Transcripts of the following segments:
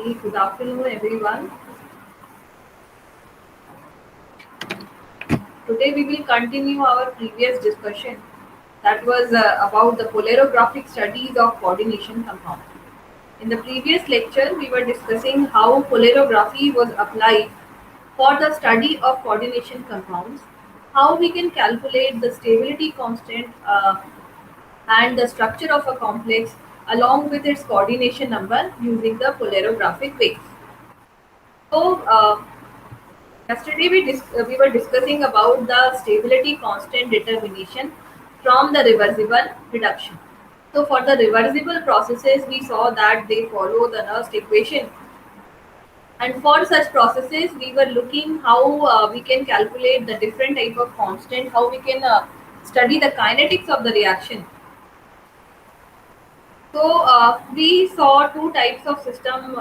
Very good afternoon, everyone. Today we will continue our previous discussion that was about the polarographic studies of coordination compounds. In the previous lecture, we were discussing how polarography was applied for the study of coordination compounds, how we can calculate the stability constant and the structure of a complex along with its coordination number using the polarographic waves. So, yesterday we were discussing about the stability constant determination from the reversible reduction. So for the reversible processes, we saw that they follow the Nernst equation, and for such processes, we were looking how we can calculate the different type of constant, how we can study the kinetics of the reaction. So we saw two types of system.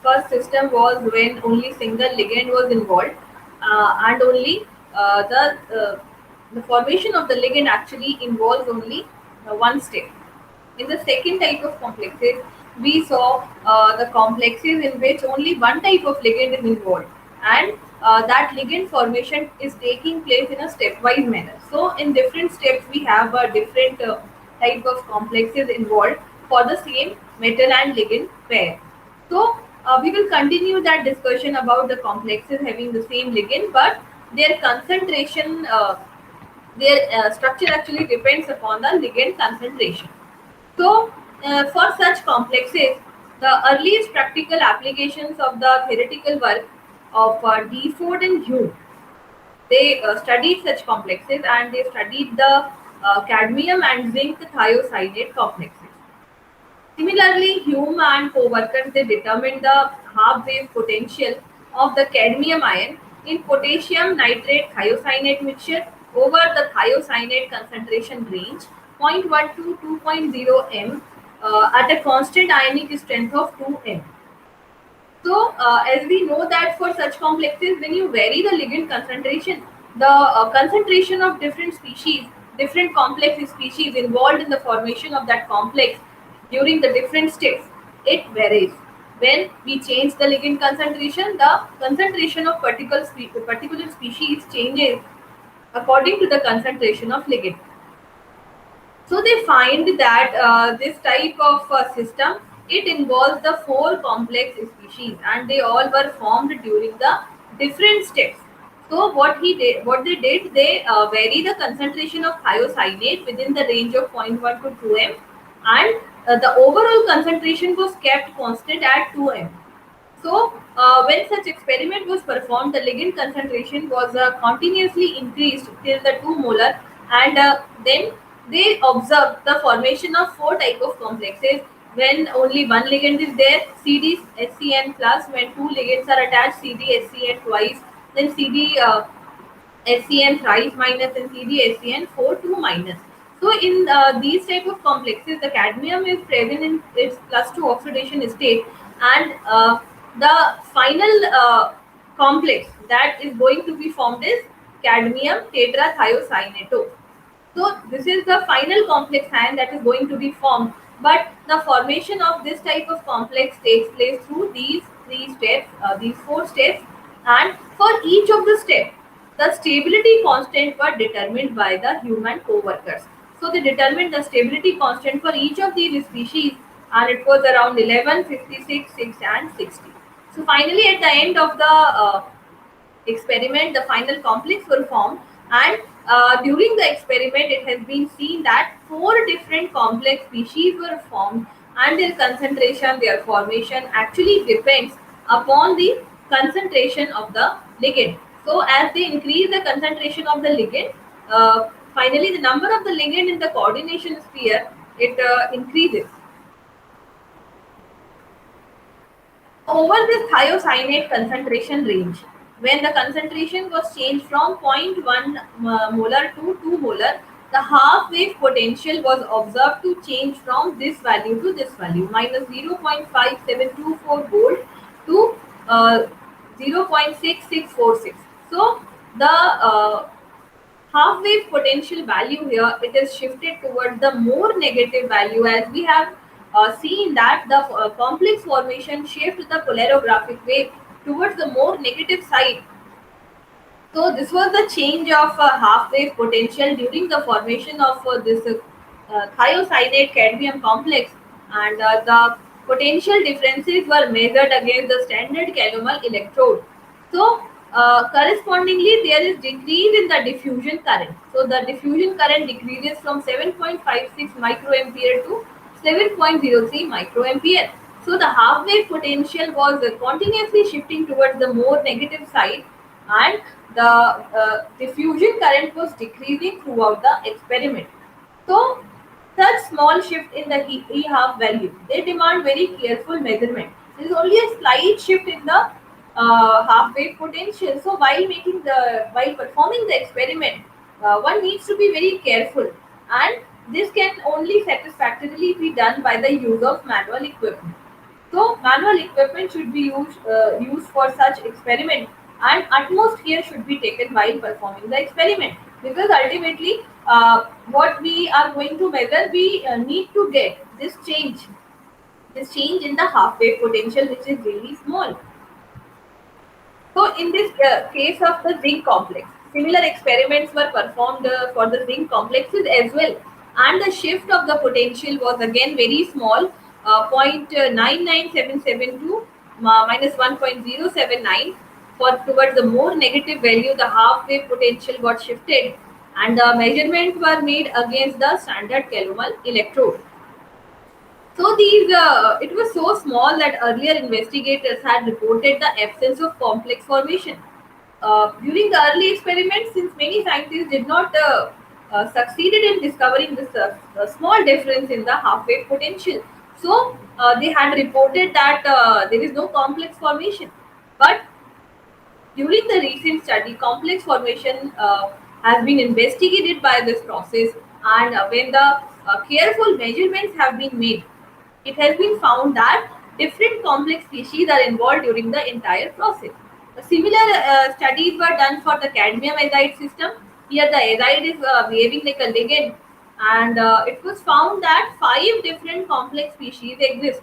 First system was when only single ligand was involved, and only the formation of the ligand actually involves only one step. In the second type of complexes, we saw the complexes in which only one type of ligand is involved, and that ligand formation is taking place in a stepwise manner. So, in different steps, we have a different type of complexes involved for the same metal and ligand pair. So, we will continue that discussion about the complexes having the same ligand, but their concentration, their structure actually depends upon the ligand concentration. So, for such complexes, the earliest practical applications of the theoretical work of Deford and Hume, they studied such complexes and they studied the cadmium and zinc thiocyanate complexes. Similarly, Hume and co-workers they determined the half-wave potential of the cadmium ion in potassium nitrate thiocyanate mixture over the thiocyanate concentration range 0.1 to 2.0 m at a constant ionic strength of 2 m. So, as we know that for such complexes, when you vary the ligand concentration, the concentration of different species, different complex species involved in the formation of that complex during the different steps, it varies. When we change the ligand concentration, the concentration of particular species changes according to the concentration of ligand. So they find that this type of system it involves the four complex species, and they all were formed during the different steps. So what they did, they vary the concentration of thiocyanate within the range of 0.1 to 2 m, and the overall concentration was kept constant at 2 m. So, when such experiment was performed, the ligand concentration was continuously increased till the 2 molar, and then they observed the formation of four type of complexes when only one ligand is there, CDSCN plus, when two ligands are attached, CDSCN twice, then SCN thrice minus, and CDSCN 4 2 minus. So in these type of complexes, the cadmium is present in its plus 2 oxidation state, and the final complex that is going to be formed is cadmium tetrathiocyanato. So this is the final complex ion that is going to be formed. But the formation of this type of complex takes place through these three steps, these four steps, and for each of the steps, the stability constant were determined by the human co-workers. So they determined the stability constant for each of these species, and it was around 11, 56, 6, and 60. So finally, at the end of the experiment, the final complex were formed, and during the experiment, it has been seen that four different complex species were formed, and their concentration, their formation actually depends upon the concentration of the ligand. So, as they increase the concentration of the ligand, finally the number of the ligand in the coordination sphere it increases. Over this thiocyanate concentration range, when the concentration was changed from zero point 0.1 molar to 2 molar, the half wave potential was observed to change from this value to this value, minus 0.5724 volt to uh, 0.6646. So the half wave potential value here, it is shifted towards the more negative value, as we have seen that the complex formation shaped the polarographic wave towards the more negative side. So this was the change of half-wave potential during the formation of this thiocyanate cadmium complex, and the potential differences were measured against the standard calomel electrode. So correspondingly, there is decrease in the diffusion current. So the diffusion current decreases from 7.56 microampere to 7.03 microampere. So the half-wave potential was continuously shifting towards the more negative side, and the diffusion current was decreasing throughout the experiment. So, such small shift in the E half value, they demand very careful measurement. There is only a slight shift in the half wave potential. So, while performing the experiment, one needs to be very careful, and this can only satisfactorily be done by the use of manual equipment. So manual equipment should be used for such experiment, and utmost care should be taken while performing the experiment, because ultimately what we are going to measure, we need to get this change in the half wave potential, which is really small. So, in this case of the zinc complex, similar experiments were performed for the zinc complexes as well, and the shift of the potential was again very small, 0.99772 minus 1.079. For towards the more negative value, the half wave potential got shifted, and the measurements were made against the standard calomel electrode. So it was so small that earlier investigators had reported the absence of complex formation. During the early experiments, since many scientists did not succeeded in discovering this small difference in the half-wave potential, so they had reported that there is no complex formation. But during the recent study, complex formation has been investigated by this process, and when the careful measurements have been made, it has been found that different complex species are involved during the entire process. Similar studies were done for the cadmium azide system. Here, the azide is behaving like a ligand, and it was found that five different complex species exist.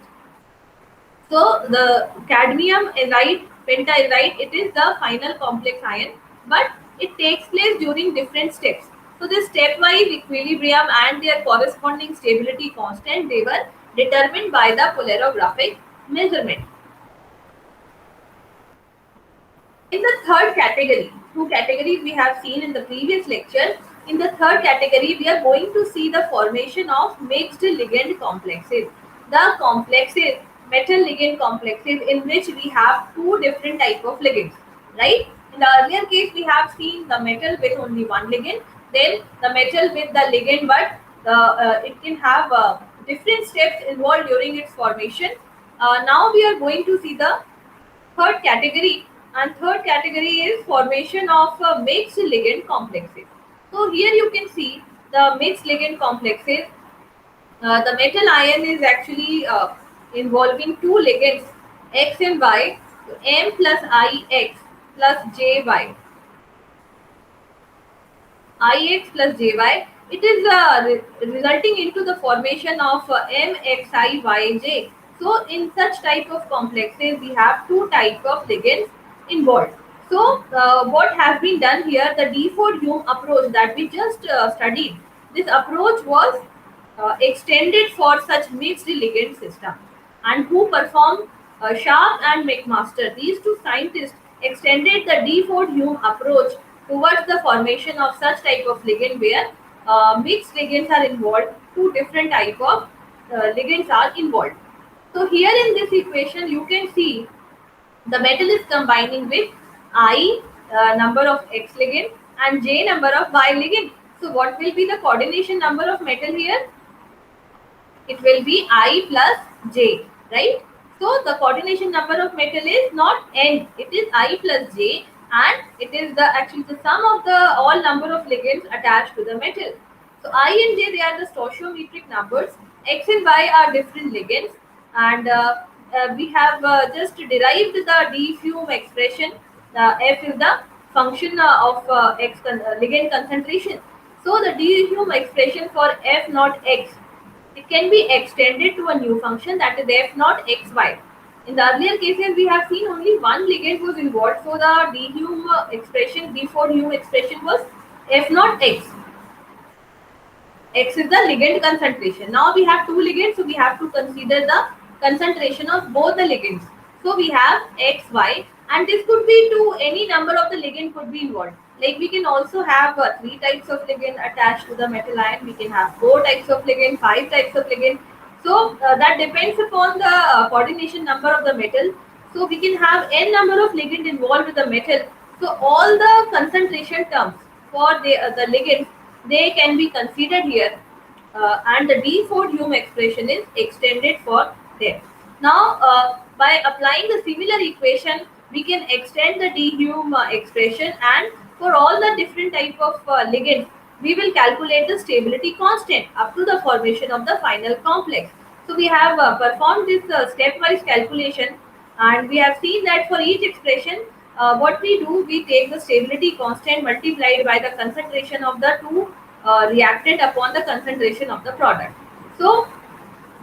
So the cadmium azide, pentaazide, it is the final complex ion, but it takes place during different steps. So the stepwise equilibrium and their corresponding stability constant, they were determined by the polarographic measurement. In the third category, two categories we have seen in the previous lecture. In the third category, we are going to see the formation of mixed ligand complexes. The complexes, metal ligand complexes, in which we have two different type of ligands, right? In the earlier case, we have seen the metal with only one ligand, then the metal with the ligand, but it can have different steps involved during its formation. Now we are going to see the third category, and third category is formation of mixed ligand complexes. So here you can see the mixed ligand complexes. The metal ion is actually involving two ligands, X and Y, M plus IX plus JY. Ix plus Jy, it is resulting into the formation of MXIYJ. So in such type of complexes, we have two type of ligands involved. So what has been done here, the D4 Hume approach that we just studied, this approach was extended for such mixed ligand system, and who performed Sharp and McMaster. These two scientists extended the D4 Hume approach towards the formation of such type of ligand where mixed ligands are involved, two different type of ligands are involved. So here in this equation, you can see the metal is combining with I number of X ligand and J number of Y ligand. So what will be the coordination number of metal here? It will be I plus J, right? So the coordination number of metal is not N, it is I plus J, and it is the actually the sum of the all number of ligands attached to the metal. So I and J, they are the stoichiometric numbers. X and Y are different ligands, and we have just derived the D Hume expression. F is the function of ligand concentration. So the D Hume expression for F not X, it can be extended to a new function, that is f naught xy. In the earlier cases, we have seen only one ligand was involved, so the d Hume expression, d4 Hume expression was f naught x. X is the ligand concentration. Now we have two ligands, so we have to consider the concentration of both the ligands. So we have X, Y, and this could be to any number of the ligand could be involved. Like we can also have three types of ligand attached to the metal ion. We can have four types of ligand, five types of ligand. So that depends upon the coordination number of the metal. So we can have n number of ligand involved with the metal. So all the concentration terms for the ligands, they can be considered here, and the d4 Hume expression is extended for them. Now, by applying the similar equation, we can extend the d Hume expression, and for all the different type of ligands, we will calculate the stability constant up to the formation of the final complex. So we have performed this stepwise calculation, and we have seen that for each expression, what we do, we take the stability constant multiplied by the concentration of the two reactant upon the concentration of the product. So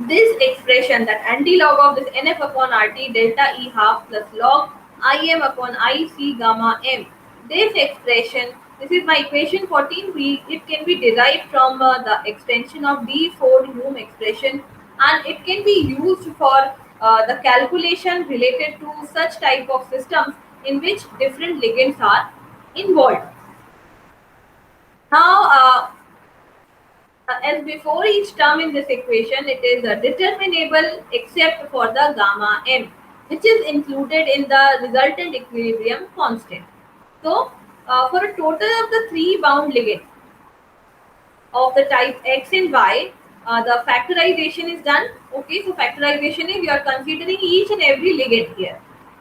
this expression, that anti-log of this NF upon RT delta E half plus log IM upon IC gamma M, this expression, this is my equation 14, it can be derived from the extension of D4 Hume expression, and it can be used for the calculation related to such type of systems in which different ligands are involved. Now, as before, each term in this equation, it is determinable except for the gamma m, which is included in the resultant equilibrium constant. So, for a total of the three bound ligands of the type X and Y, the factorization is done. Okay, so factorization is, you are considering each and every ligand here.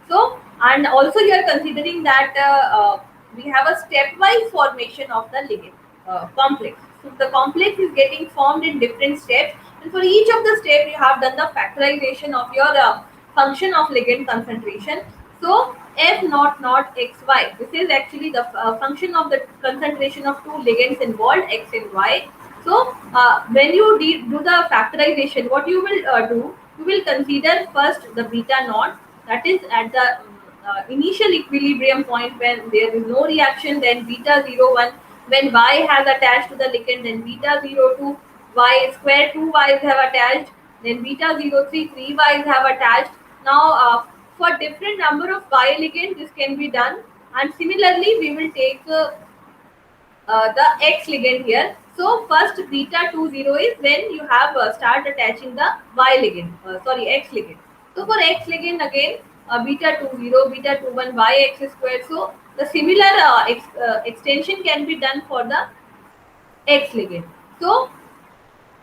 So, and also you are considering that we have a stepwise formation of the ligand complex. So the complex is getting formed in different steps, and for each of the steps you have done the factorization of your function of ligand concentration. So f naught naught xy, this is actually the function of the concentration of two ligands involved, x and y. So when you do the factorization, what you will do, you will consider first the beta naught, that is at the initial equilibrium point when there is no reaction, then beta 01 when y has attached to the ligand, then beta 02 y square, two y's have attached, then beta 03 three y's have attached. Now for different number of y ligand this can be done, and similarly we will take the X ligand here. So first beta 20 is when you have start attaching the Y ligand, X ligand. So for X ligand again, beta 20, beta 21, Y X squared. So the similar extension can be done for the X ligand. So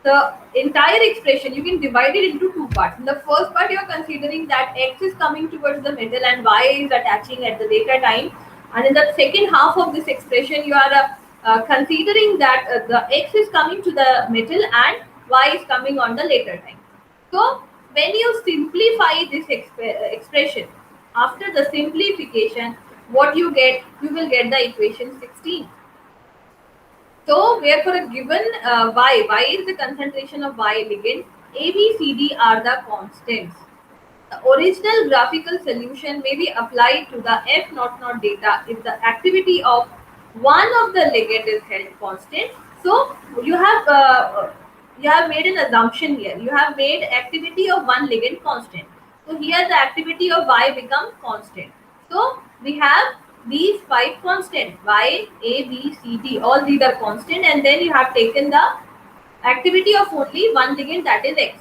the entire expression you can divide it into two parts. In the first part, you are considering that X is coming towards the middle and Y is attaching at the later time, and in the second half of this expression, you are considering that the X is coming to the middle and Y is coming on the later time. So when you simplify this expression, after the simplification, what you get, you will get the equation 16. So, where for a given y is the concentration of Y ligand, A, B, C, D are the constants. The original graphical solution may be applied to the F naught naught data if the activity of one of the ligand is held constant. So, you have made an assumption here. You have made activity of one ligand constant. So, here the activity of Y becomes constant. So, we have these five constant, Y, A, B, C, D, all these are constant, and then you have taken the activity of only one ligand, that is X,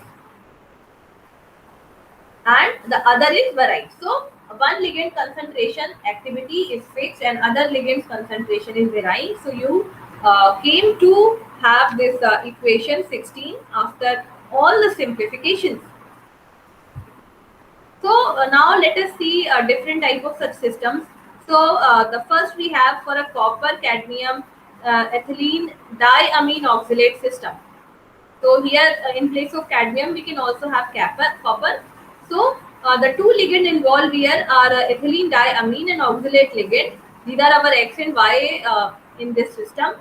and the other is varied. So one ligand concentration activity is fixed and other ligand's concentration is varying. So you came to have this equation 16 after all the simplifications. So now let us see different type of such systems. So the first we have for a copper cadmium ethylene diamine oxalate system. So here in place of cadmium we can also have copper. So the two ligand involved here are ethylene diamine and oxalate ligand. These are our X and Y in this system.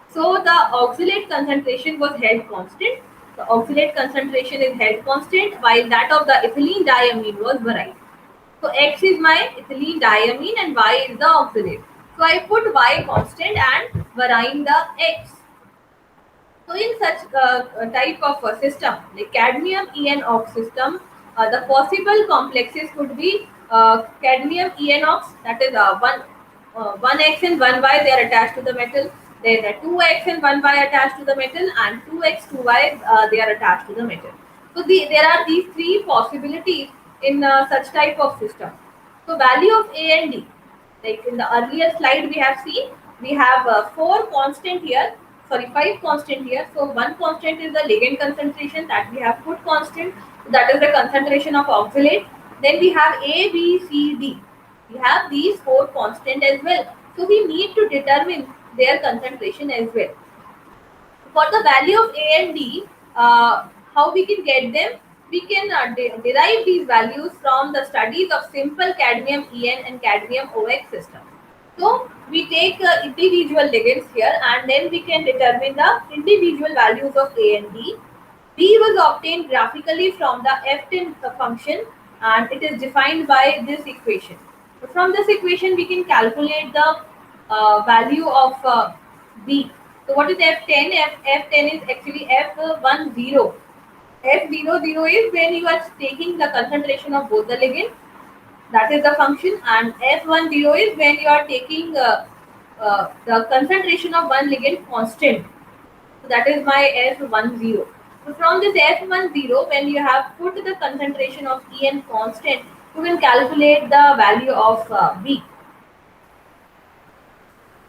So the oxalate concentration was held constant. the oxalate concentration is held constant, while that of the ethylene diamine was varying. So X is my ethylene diamine and Y is the oxalate. So I put Y constant and varying the X. So in such type of system, the cadmium EN-ox system, the possible complexes could be cadmium EN-ox, that is one X and one Y, they are attached to the metal. Then two X and one Y attached to the metal, and two X, two Y, they are attached to the metal. So there are these three possibilities in such type of system. So value of A and D, like in the earlier slide we have seen, we have four constant here, sorry, five constant here. So one constant is the ligand concentration, that we have put constant, that is the concentration of oxalate. Then we have A, B, C, D. We have these four constant as well. So we need to determine their concentration as well. For the value of A and D, how we can get them? We can derive these values from the studies of simple cadmium EN and cadmium OX system. So we take individual ligands here, and then we can determine the individual values of A and D. D was obtained graphically from the F10 function, and it is defined by this equation. So from this equation, we can calculate the value of B. So what is F10? F10 is actually F10. F00 is when you are taking the concentration of both the ligand, that is the function, and F10 is when you are taking the concentration of one ligand constant. So that is my F10. So from this F10, when you have put the concentration of En constant, you will calculate the value of B.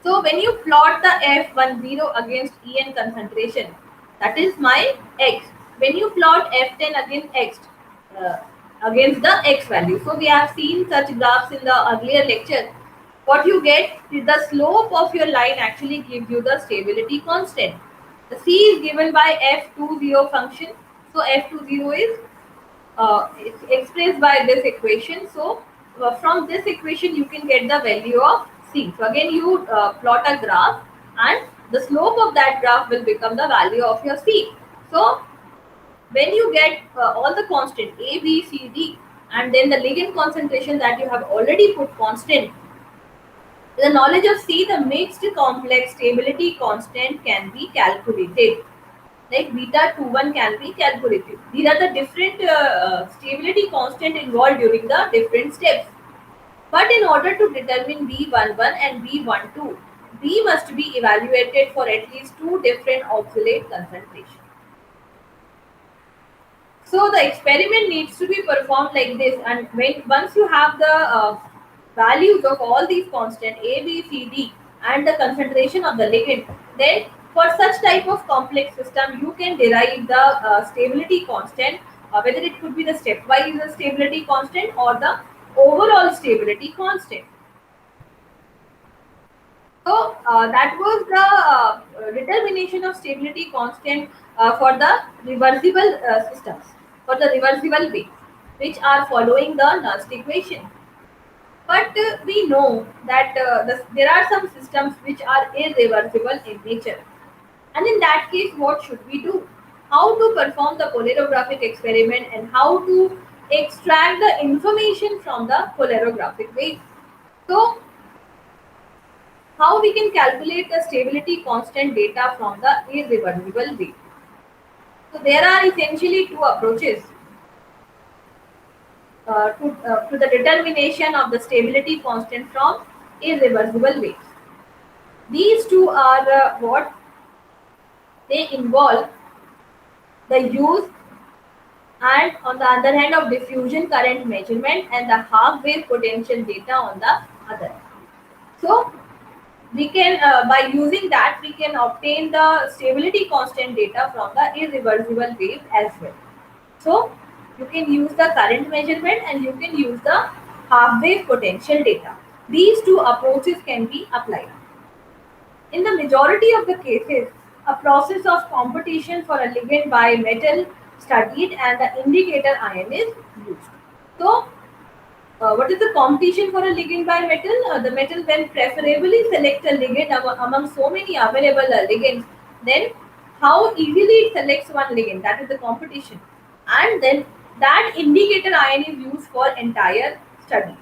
So when you plot the F10 against En concentration, that is my X. When you plot F10 against X, uh, against the X value. So we have seen such graphs in the earlier lecture. What you get is the slope of your line actually gives you the stability constant. The C is given by F20 function. So F20 is it's expressed by this equation. So from this equation you can get the value of C. So again you plot a graph, and the slope of that graph will become the value of your C. So when you get all the constant A, B, C, D, and then the ligand concentration that you have already put constant, the knowledge of C, the mixed complex stability constant can be calculated. Like beta 21 can be calculated. These are the different stability constant involved during the different steps. But in order to determine B11 and B12, B must be evaluated for at least two different oxalate concentrations. So the experiment needs to be performed like this, and once you have the values of all these constant A, B, C, D, and the concentration of the ligand, then for such type of complex system, you can derive the stability constant, whether it could be the stepwise stability constant or the overall stability constant. So that was the determination of stability constant for the reversible systems, for the reversible waves, which are following the Nernst equation. But we know that there are some systems which are irreversible in nature. And in that case, what should we do? How to perform the polarographic experiment and how to extract the information from the polarographic wave. So how we can calculate the stability constant data from the irreversible wave? So there are essentially two approaches to the determination of the stability constant from irreversible waves. These two are what they involve the use, and on the other hand, of diffusion current measurement and the half wave potential data on the other. So we can by using that we can obtain the stability constant data from the irreversible wave as well. So you can use the current measurement and you can use the half wave potential data. These two approaches can be applied. In the majority of the cases, a process of competition for a ligand by metal studied and the indicator ion is used. So what is the competition for a ligand by metal? The metal when preferably select a ligand among so many available ligands, then how easily it selects one ligand, that is the competition. And then that indicator ion is used for entire study.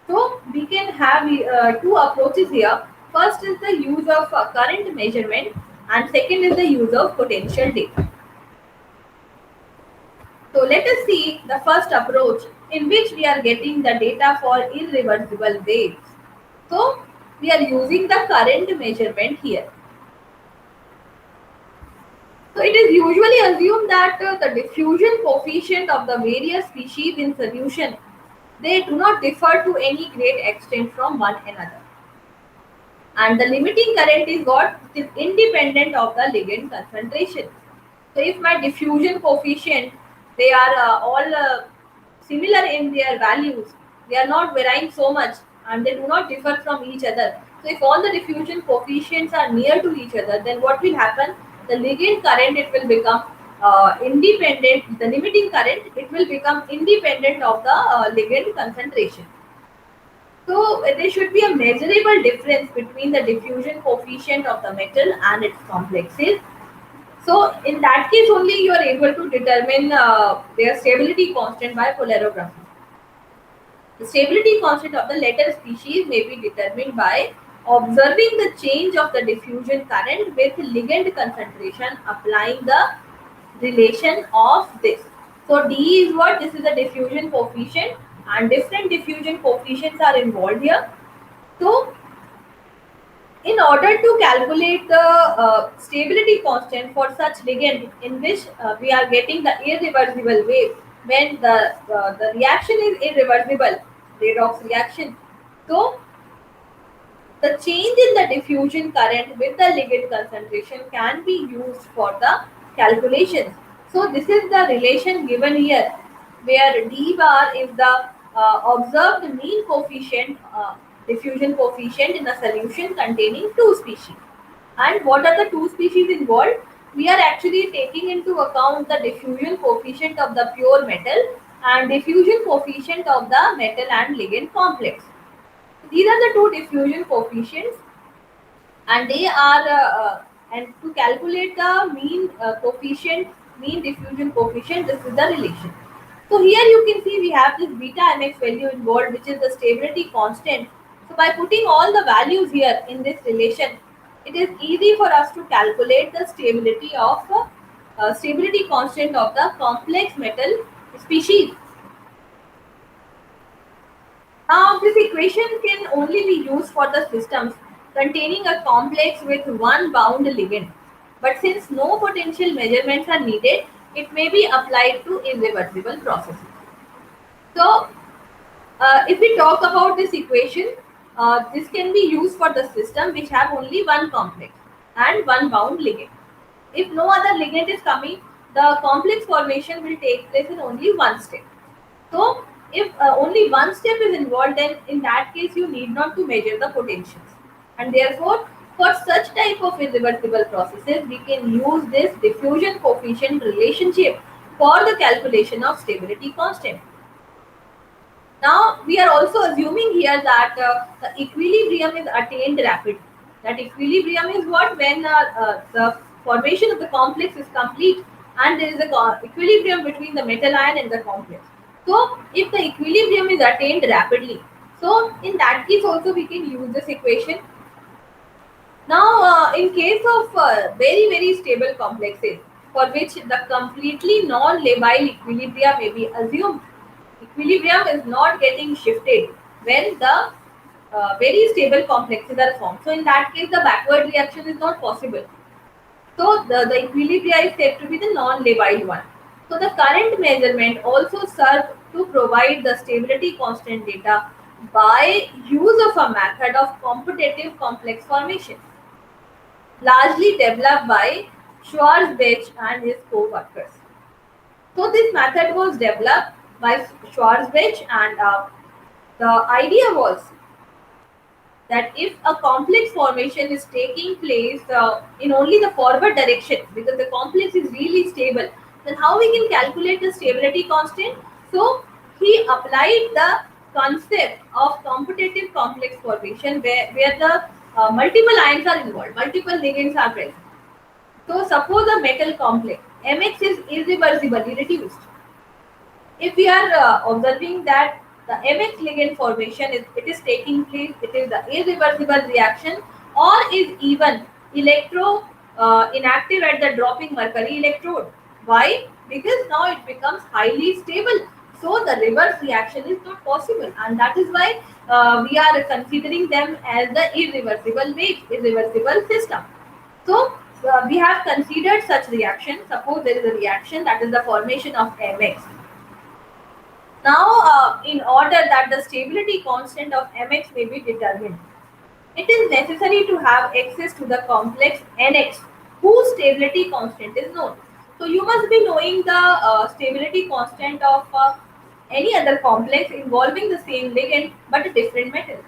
So we can have two approaches here. First is the use of current measurement, and second is the use of potential data. So let us see the first approach in which we are getting the data for irreversible waves. So we are using the current measurement here. So it is usually assumed that the diffusion coefficient of the various species in solution, they do not differ to any great extent from one another. And the limiting current is what is independent of the ligand concentration. So if my diffusion coefficient, they are all similar in their values, they are not varying so much and they do not differ from each other. So if all the diffusion coefficients are near to each other, then what will happen? The ligand current, it will become independent, the limiting current, it will become independent of the ligand concentration. So there should be a measurable difference between the diffusion coefficient of the metal and its complexes. So in that case only you are able to determine their stability constant by polarography. The stability constant of the latter species may be determined by observing the change of the diffusion current with ligand concentration, applying the relation of this. So D is what? This is the diffusion coefficient, and different diffusion coefficients are involved here. So in order to calculate the stability constant for such ligand in which we are getting the irreversible wave, when the reaction is irreversible, redox reaction. So the change in the diffusion current with the ligand concentration can be used for the calculations. So this is the relation given here, where d bar is the observed mean coefficient, diffusion coefficient in a solution containing two species. And what are the two species involved? We are actually taking into account the diffusion coefficient of the pure metal and diffusion coefficient of the metal and ligand complex. These are the two diffusion coefficients, and they are and to calculate the mean coefficient, mean diffusion coefficient, this is the relation. So here you can see we have this beta mx value involved, which is the stability constant. So by putting all the values here in this relation, it is easy for us to calculate the stability of stability constant of the complex metal species. Now, this equation can only be used for the systems containing a complex with one bound ligand. But since no potential measurements are needed, it may be applied to irreversible processes. So, if we talk about this equation, this can be used for the system which have only one complex and one bound ligand. If no other ligand is coming, the complex formation will take place in only one step. So, if only one step is involved, then in that case you need not to measure the potentials. And therefore, for such type of irreversible processes, we can use this diffusion coefficient relationship for the calculation of stability constant. Now, we are also assuming here that the equilibrium is attained rapidly. That equilibrium is what? When the formation of the complex is complete and there is a equilibrium between the metal ion and the complex. So, if the equilibrium is attained rapidly, so in that case also we can use this equation. Now, in case of very stable complexes for which the completely non-labile equilibria may be assumed, equilibrium is not getting shifted when the very stable complexes are formed. So, in that case, the backward reaction is not possible. So, the equilibria is said to be the non-labile one. So, the current measurement also serves to provide the stability constant data by use of a method of computative complex formation, largely developed by Schwarzbach and his co-workers. So this method was developed by Schwarzbach, and the idea was that if a complex formation is taking place in only the forward direction, because the complex is really stable, then how we can calculate the stability constant? So he applied the concept of computative complex formation, where the multiple ions are involved, multiple ligands are present. So suppose a metal complex Mx is irreversibly reduced. If we are observing that the MX ligand formation is taking place, it is the irreversible reaction, or is even electro inactive at the dropping mercury electrode. Why? Because now it becomes highly stable. So the reverse reaction is not possible, and that is why we are considering them as the irreversible wave, irreversible system. So we have considered such reaction. Suppose there is a reaction that is the formation of MX. Now, in order that the stability constant of Mx may be determined, it is necessary to have access to the complex Nx, whose stability constant is known. So, you must be knowing the stability constant of any other complex involving the same ligand but a different metal.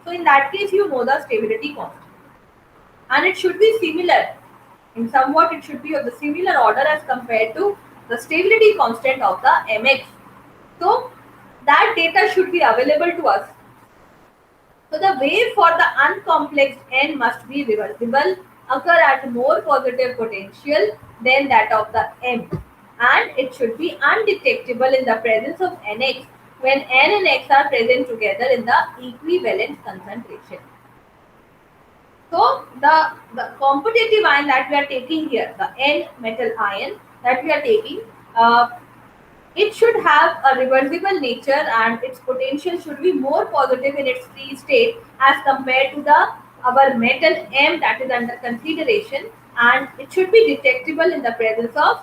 So, in that case, you know the stability constant, and it should be similar. In somewhat, it should be of the similar order as compared to the stability constant of the Mx. So that data should be available to us. So the wave for the uncomplexed N must be reversible, occur at more positive potential than that of the M, and it should be undetectable in the presence of NX when N and X are present together in the equivalent concentration. So the competitive ion that we are taking here, the N metal ion that we are taking, uh, it should have a reversible nature, and its potential should be more positive in its free state as compared to the our metal M that is under consideration, and it should be detectable in the presence of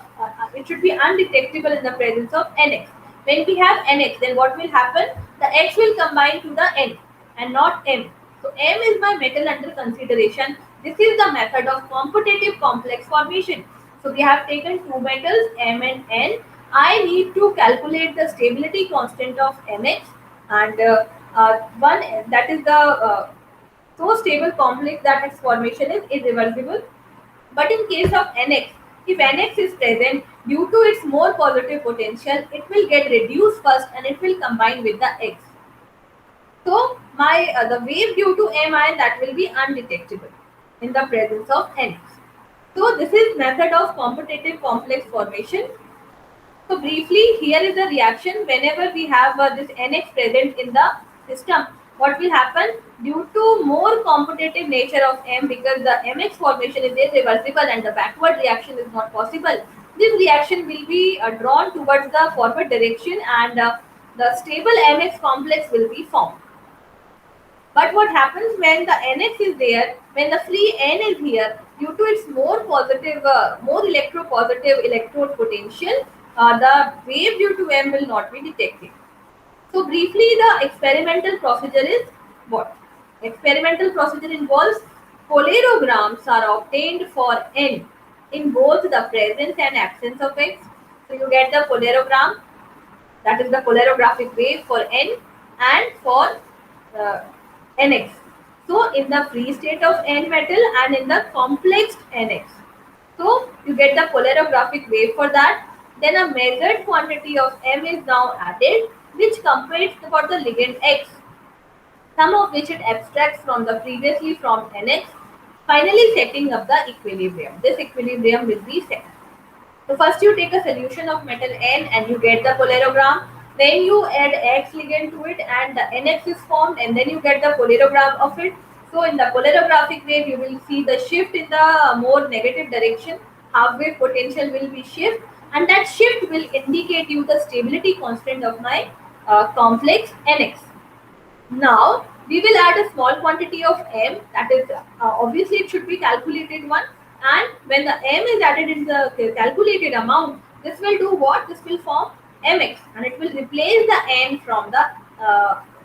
it should be undetectable in the presence of NX. When we have NX, then what will happen? The X will combine to the N and not M. So M is my metal under consideration. This is the method of competitive complex formation. So we have taken two metals M and N. I need to calculate the stability constant of Mx, and one that is the so stable complex that its formation is irreversible. But in case of Nx, if Nx is present, due to its more positive potential, it will get reduced first and it will combine with the X. So my the wave due to M ion, that will be undetectable in the presence of Nx. So this is method of competitive complex formation. So briefly, here is the reaction whenever we have this NX present in the system. What will happen? Due to more competitive nature of M, because the MX formation is irreversible and the backward reaction is not possible, this reaction will be drawn towards the forward direction, and the stable MX complex will be formed. But what happens when the NX is there, when the free N is here, due to its more positive, more electropositive electrode potential, the wave due to M will not be detected. So briefly, the experimental procedure is what? Experimental procedure involves polarograms are obtained for N in both the presence and absence of X. So you get the polarogram, that is the polarographic wave for N and for uh, NX. So in the free state of N metal and in the complexed NX. So you get the polarographic wave for that. Then a measured quantity of M is now added, which competes for the ligand X, some of which it abstracts from the previously formed NX, finally setting up the equilibrium. This equilibrium will be set. So first you take a solution of metal N and you get the polarogram. Then you add X ligand to it and the NX is formed, and then you get the polarogram of it. So in the polarographic wave, you will see the shift in the more negative direction. Half wave potential will be shift, and that shift will indicate you the stability constant of my complex NX. Now we will add a small quantity of M, that is obviously it should be calculated one, and when the M is added in the calculated amount, this will do what? This will form Mx and it will replace the N from the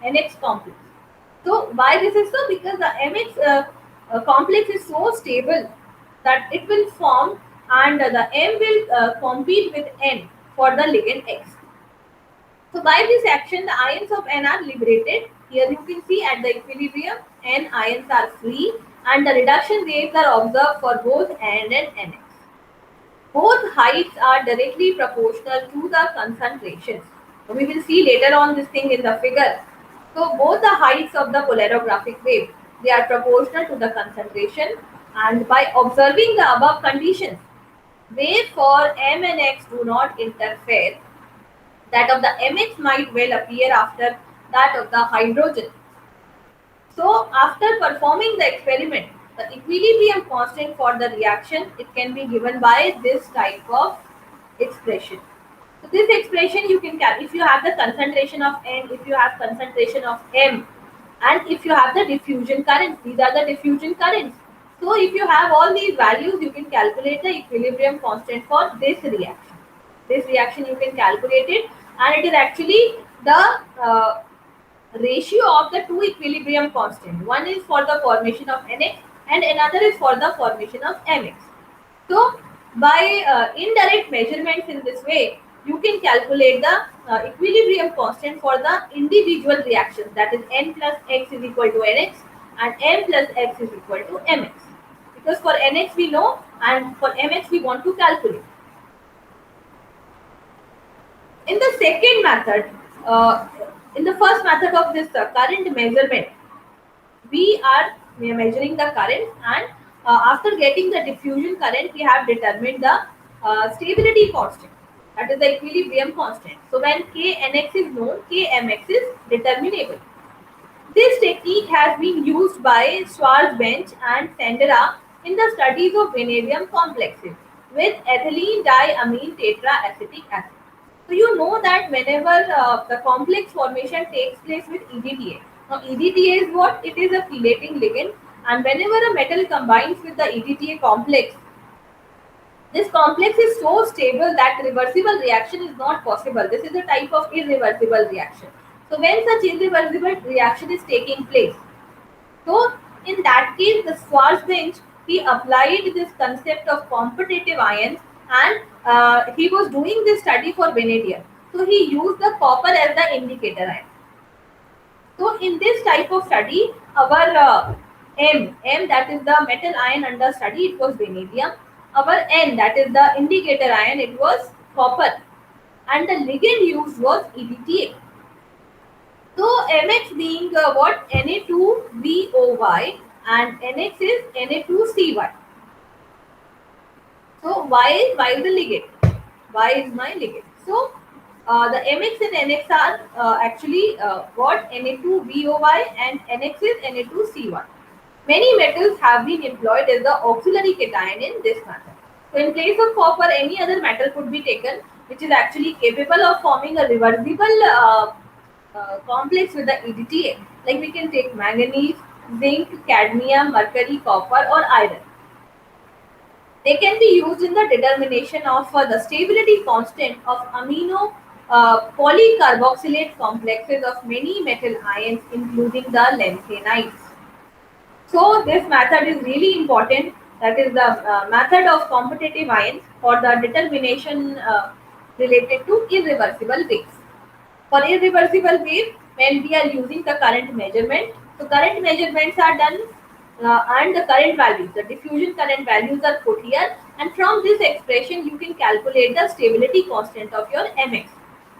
NX complex. So why this is so? Because the Mx complex is so stable that it will form, and the M will compete with N for the ligand X. So by this action, the ions of N are liberated. Here you can see at the equilibrium, N ions are free and the reduction waves are observed for both N and NX. Both heights are directly proportional to the concentrations. So we will see later on this thing in the figure. So both the heights of the polarographic wave, they are proportional to the concentration, and by observing the above conditions, Therefore, M and X do not interfere. That of the MX might well appear after that of the hydrogen. So, after performing the experiment, the equilibrium constant for the reaction it can be given by this type of expression. So, this expression you can if you have the concentration of N, if you have concentration of M, and if you have the diffusion currents, these are the diffusion currents. So, if you have all these values, you can calculate the equilibrium constant for this reaction. This reaction you can calculate it, and it is actually the ratio of the two equilibrium constant. One is for the formation of NX and another is for the formation of MX. So by indirect measurements in this way, you can calculate the equilibrium constant for the individual reactions, that is N plus X is equal to NX and M plus X is equal to MX. Because for NX we know and for MX we want to calculate. In the second method, in the first method of this current measurement, we are measuring the current, and after getting the diffusion current, we have determined the stability constant, that is the equilibrium constant. So when Knx is known, Kmx is determinable. This technique has been used by Schwarzbach and Sandera in the studies of vanadium complexes with ethylene diamine tetraacetic acid. So you know that whenever the complex formation takes place with EDTA. Now EDTA is what? It is a chelating ligand, and whenever a metal combines with the EDTA complex, this complex is so stable that reversible reaction is not possible. This is a type of irreversible reaction. So when such irreversible reaction is taking place, so in that case, the Schwarzbach he applied this concept of competitive ions, and he was doing this study for vanadium. So he used the copper as the indicator ion. So in this type of study, our M that is the metal ion under study, it was vanadium. Our N that is the indicator ion, it was copper, and the ligand used was EDTA. So Mx being what? Na2VOY and Nx is Na2CY. So why is the ligand? Y is my ligand. So the Mx and Nx are actually what? Na2VOY and Nx is Na2CY. Many metals have been employed as the auxiliary cation in this method. So in place of copper, any other metal could be taken which is actually capable of forming a reversible complex with the EDTA. Like we can take manganese, zinc, cadmium, mercury, copper or iron. They can be used in the determination of the stability constant of amino polycarboxylate complexes of many metal ions including the lanthanides. So this method is really important. That is the method of competitive ions for the determination related to irreversible waves. For irreversible wave, when we are using the current measurement, so current measurements are done and the current values, the diffusion current values are put here, and from this expression you can calculate the stability constant of your Mx.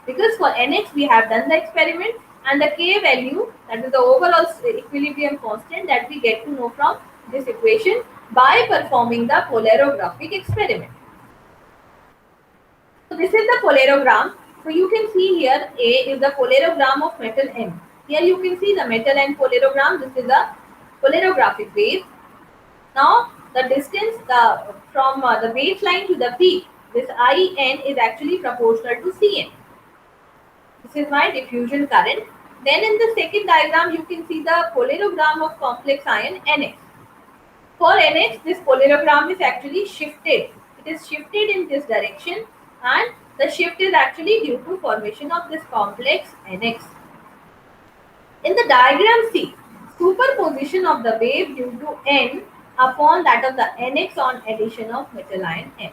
Because for Nx we have done the experiment, and the K value, that is the overall equilibrium constant, that we get to know from this equation by performing the polarographic experiment. So this is the polarogram. So you can see here A is the polarogram of metal N. Here you can see the metal N polarogram. This is a polarographic wave. Now the distance from the baseline to the peak, this IN is actually proportional to Cn. This is my diffusion current. Then in the second diagram you can see the polarogram of complex ion NX. For NX, this polarogram is actually shifted. It is shifted in this direction, and the shift is actually due to formation of this complex NX. In the diagram C, superposition of the wave due to N upon that of the NX on addition of metal ion N.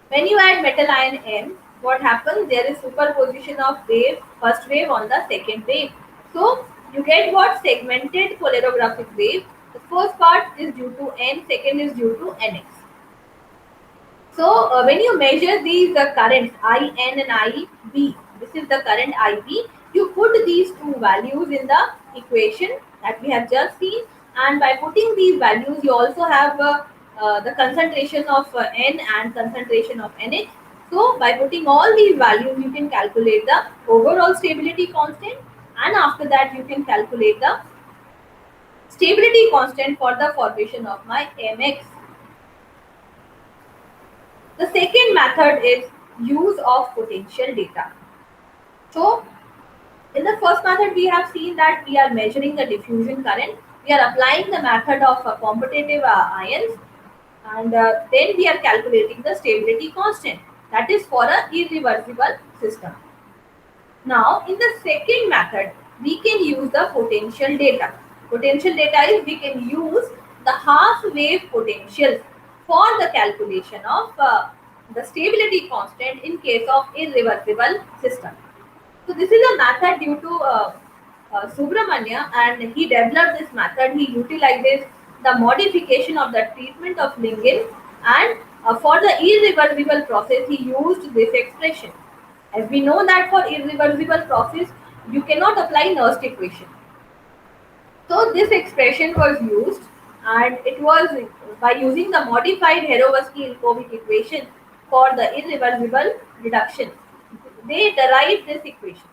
When you add metal ion N, what happens? There is superposition of wave, first wave on the second wave. So you get what? Segmented polarographic wave. The first part is due to N, second is due to NX. So when you measure these currents IN and IB, this is the current IB, you put these two values in the equation that we have just seen, and by putting these values you also have the concentration of N and concentration of NH. So by putting all these values, you can calculate the overall stability constant, and after that you can calculate the stability constant for the formation of my Mx. The second method is use of potential data. So in the first method, we have seen that we are measuring the diffusion current. We are applying the method of competitive ions, and then we are calculating the stability constant. That is for a irreversible system. Now, in the second method, we can use the potential data. Potential data is we can use the half wave potentials for the calculation of the stability constant in case of irreversible system. So this is a method due to Subramanya, and he developed this method. He utilizes the modification of the treatment of ligand, and for the irreversible process, he used this expression. As we know that for irreversible process, you cannot apply Nernst equation. So this expression was used, and it was by using the modified Herovsky-Ilkovic equation for the irreversible reduction. They derived this equation.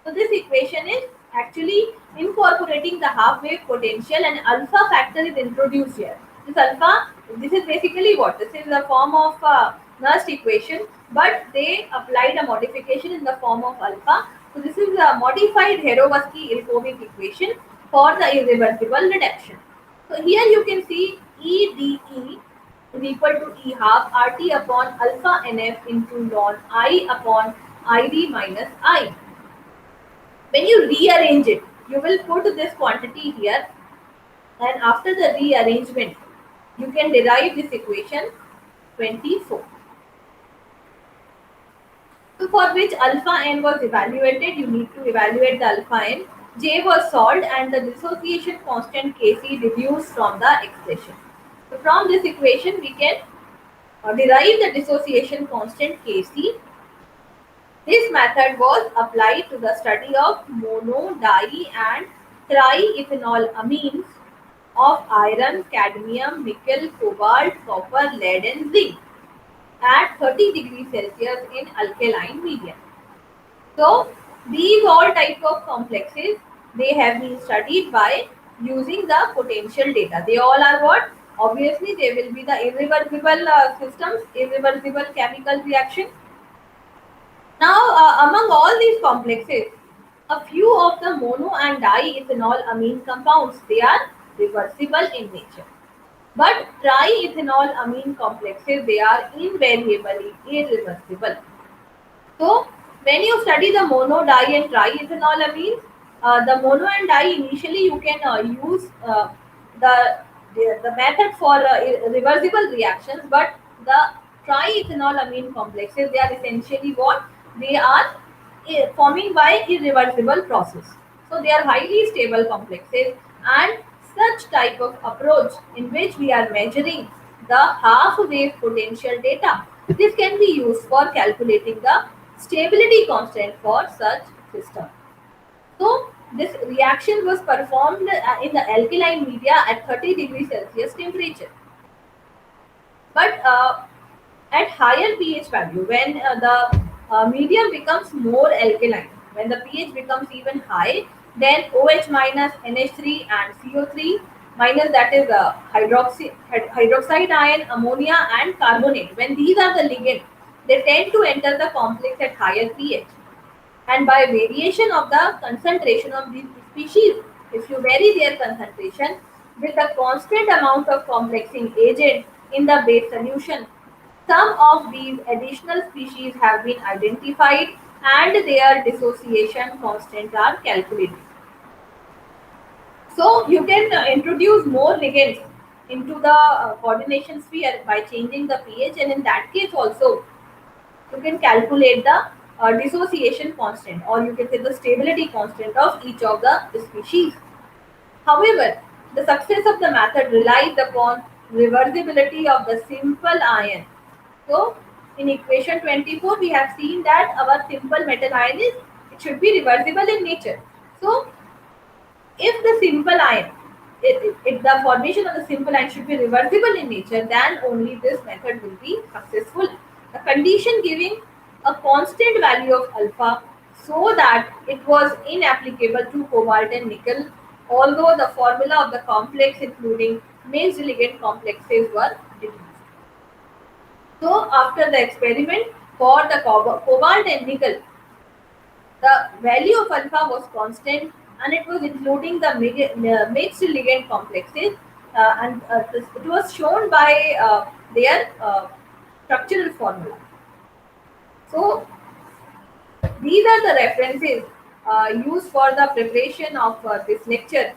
So this equation is actually incorporating the half-wave potential, and alpha factor is introduced here. This alpha, this is basically what? This is the form of Nernst equation, but they applied a modification in the form of alpha. So this is a modified Herovsky-Ilkovic equation for the irreversible reduction. So here you can see EdE is equal to E half RT upon alpha NF into ln I upon ID minus I. When you rearrange it, you will put this quantity here, and after the rearrangement, you can derive this equation 24. So for which alpha n was evaluated, you need to evaluate the alpha n. J was solved and the dissociation constant Kc reduced from the expression. So from this equation, we can derive the dissociation constant Kc. This method was applied to the study of mono, di and triethanol amines of iron, cadmium, nickel, cobalt, copper, lead and zinc at 30 degrees Celsius in alkaline medium. So these all type of complexes, they have been studied by using the potential data. They all are what? Obviously, they will be the irreversible systems, irreversible chemical reaction. Now, among all these complexes, a few of the mono and diethanol amine compounds, they are reversible in nature. But triethanol amine complexes, they are invariably irreversible. So, when you study the mono, di, and triethanol amines, the mono and di initially you can use the, the method for reversible reactions, but the triethanol amine complexes, they are essentially what? They are forming by irreversible process. So they are highly stable complexes, and such type of approach in which we are measuring the half wave potential data, this can be used for calculating the stability constant for such system. So this reaction was performed in the alkaline media at 30 degrees Celsius temperature. But at higher pH value, when the medium becomes more alkaline, when the pH becomes even high, then OH minus, NH3 and CO3 minus, that is hydroxide ion, ammonia and carbonate. When these are the ligands, they tend to enter the complex at higher pH. And by variation of the concentration of these species, if you vary their concentration with a constant amount of complexing agent in the base solution, some of these additional species have been identified and their dissociation constants are calculated. So you can introduce more ligands into the coordination sphere by changing the pH, and in that case also you can calculate the dissociation constant, or you can say the stability constant of each of the species. However, the success of the method relies upon reversibility of the simple ion. So in equation 24, we have seen that our simple metal ion is, it should be reversible in nature. So if the simple ion if the formation of the simple and should be reversible in nature, then only this method will be successful. The condition giving a constant value of alpha so that it was inapplicable to cobalt and nickel, although the formula of the complex including mixed ligand complexes were reduced. So after the experiment for the cobalt and nickel, the value of alpha was constant and it was including the mixed ligand complexes, it was shown by their structural formula. So these are the references used for the preparation of this lecture.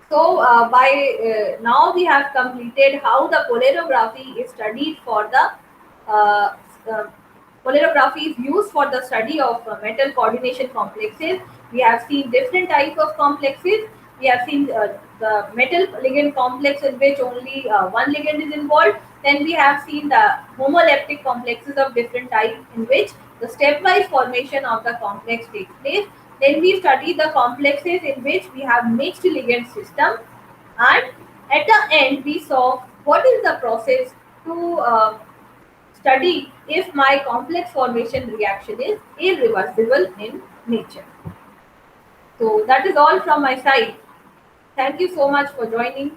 So by now we have completed how the polarography is studied for the uh, uh, polarography is used for the study of metal coordination complexes. We have seen different types of complexes. We have seen the metal ligand complex in which only one ligand is involved. Then we have seen the homoleptic complexes of different types in which the stepwise formation of the complex takes place. Then we study the complexes in which we have mixed ligand system, and at the end we saw what is the process to study if my complex formation reaction is irreversible in nature. So that is all from my side. Thank you so much for joining.